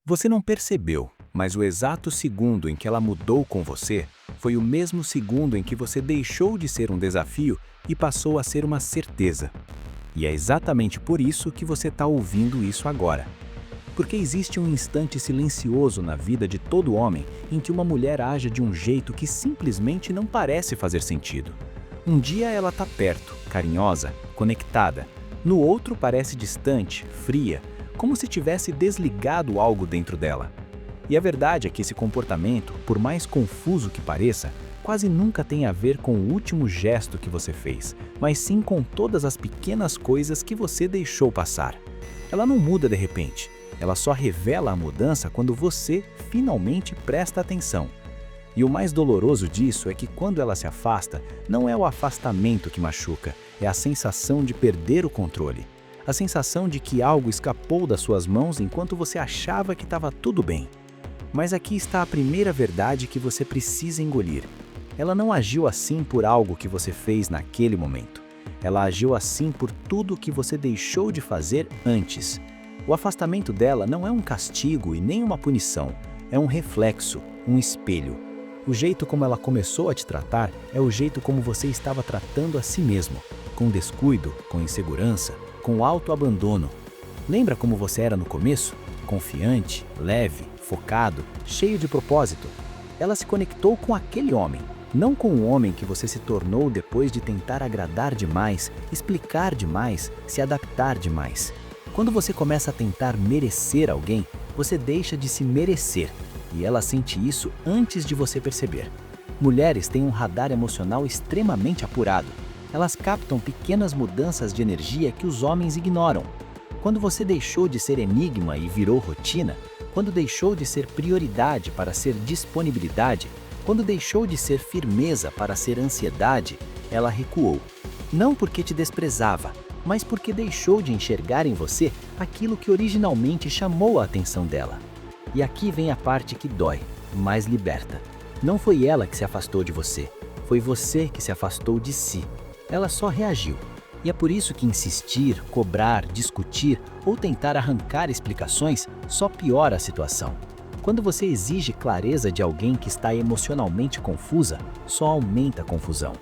Você não percebeu, mas o exato segundo em que ela mudou com você foi o mesmo segundo em que você deixou de ser um desafio e passou a ser uma certeza. E é exatamente por isso que você está ouvindo isso agora. Porque existe um instante silencioso na vida de todo homem em que uma mulher age de um jeito que simplesmente não parece fazer sentido. Um dia ela está perto, carinhosa, conectada. No outro parece distante, fria, como se tivesse desligado algo dentro dela. E a verdade é que esse comportamento, por mais confuso que pareça, quase nunca tem a ver com o último gesto que você fez, mas sim com todas as pequenas coisas que você deixou passar. Ela não muda de repente, ela só revela a mudança quando você finalmente presta atenção. E o mais doloroso disso é que quando ela se afasta, não é o afastamento que machuca, é a sensação de perder o controle. A sensação de que algo escapou das suas mãos enquanto você achava que estava tudo bem. Mas aqui está a primeira verdade que você precisa engolir. Ela não agiu assim por algo que você fez naquele momento. Ela agiu assim por tudo que você deixou de fazer antes. O afastamento dela não é um castigo e nem uma punição. É um reflexo, um espelho. O jeito como ela começou a te tratar é o jeito como você estava tratando a si mesmo. Com descuido, com insegurança, com autoabandono. Lembra como você era no começo? Confiante, leve, focado, cheio de propósito. Ela se conectou com aquele homem, não com o homem que você se tornou depois de tentar agradar demais, explicar demais, se adaptar demais. Quando você começa a tentar merecer alguém, você deixa de se merecer, e ela sente isso antes de você perceber. Mulheres têm um radar emocional extremamente apurado. Elas captam pequenas mudanças de energia que os homens ignoram. Quando você deixou de ser enigma e virou rotina, quando deixou de ser prioridade para ser disponibilidade, quando deixou de ser firmeza para ser ansiedade, ela recuou. Não porque te desprezava, mas porque deixou de enxergar em você aquilo que originalmente chamou a atenção dela. E aqui vem a parte que dói, mas liberta. Não foi ela que se afastou de você, foi você que se afastou de si. Ela só reagiu. E é por isso que insistir, cobrar, discutir ou tentar arrancar explicações só piora a situação. Quando você exige clareza de alguém que está emocionalmente confusa, só aumenta a confusão.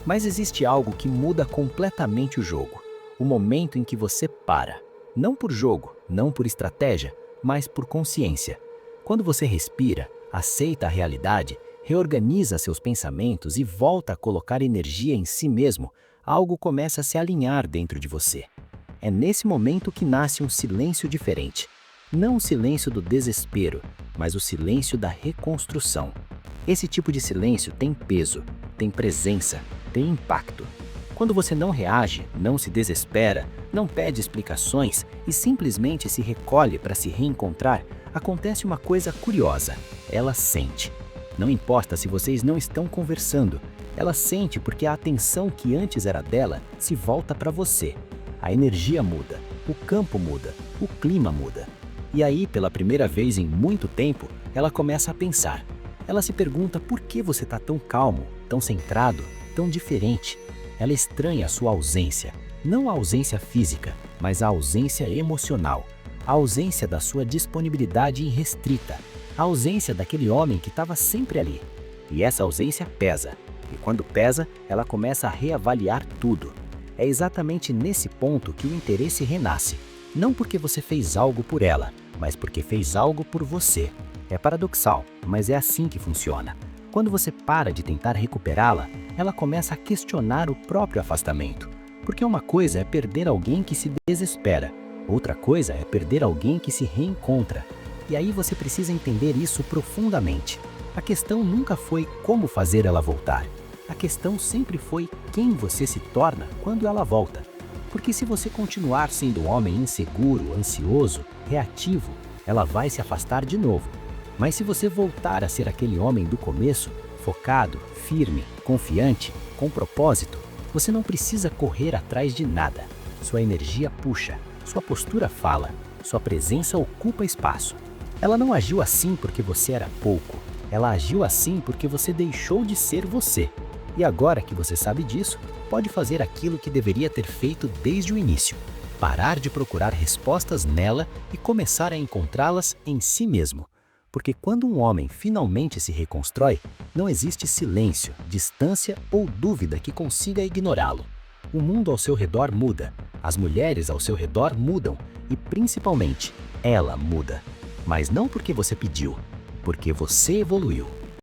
Mas existe algo que muda completamente o jogo. O momento em que você para. Não por jogo, não por estratégia, mas por consciência. Quando você respira, aceita a realidade, reorganiza seus pensamentos e volta a colocar energia em si mesmo, algo começa a se alinhar dentro de você. É nesse momento que nasce um silêncio diferente. Não o silêncio do desespero, mas o silêncio da reconstrução. Esse tipo de silêncio tem peso, tem presença, tem impacto. Quando você não reage, não se desespera, não pede explicações e simplesmente se recolhe para se reencontrar, acontece uma coisa curiosa. Ela sente. Não importa se vocês não estão conversando, ela sente porque a atenção que antes era dela se volta para você. A energia muda, o campo muda, o clima muda. E aí, pela primeira vez em muito tempo, ela começa a pensar. Ela se pergunta por que você está tão calmo, tão centrado, tão diferente. Ela estranha a sua ausência, não a ausência física, mas a ausência emocional, a ausência da sua disponibilidade irrestrita, a ausência daquele homem que estava sempre ali. E essa ausência pesa. E quando pesa, ela começa a reavaliar tudo. É exatamente nesse ponto que o interesse renasce. Não porque você fez algo por ela, mas porque fez algo por você. É paradoxal, mas é assim que funciona. Quando você para de tentar recuperá-la, ela começa a questionar o próprio afastamento. Porque uma coisa é perder alguém que se desespera, outra coisa é perder alguém que se reencontra. E aí você precisa entender isso profundamente. A questão nunca foi como fazer ela voltar. A questão sempre foi quem você se torna quando ela volta. Porque se você continuar sendo um homem inseguro, ansioso, reativo, ela vai se afastar de novo. Mas se você voltar a ser aquele homem do começo, focado, firme, confiante, com propósito, você não precisa correr atrás de nada. Sua energia puxa, sua postura fala, sua presença ocupa espaço. Ela não agiu assim porque você era pouco. Ela agiu assim porque você deixou de ser você. E agora que você sabe disso, pode fazer aquilo que deveria ter feito desde o início. parar de procurar respostas nela e começar a encontrá-las em si mesmo. Porque quando um homem finalmente se reconstrói, não existe silêncio, distância ou dúvida que consiga ignorá-lo. O mundo ao seu redor muda, as mulheres ao seu redor mudam e, principalmente, ela muda. Mas não porque você pediu, porque você evoluiu.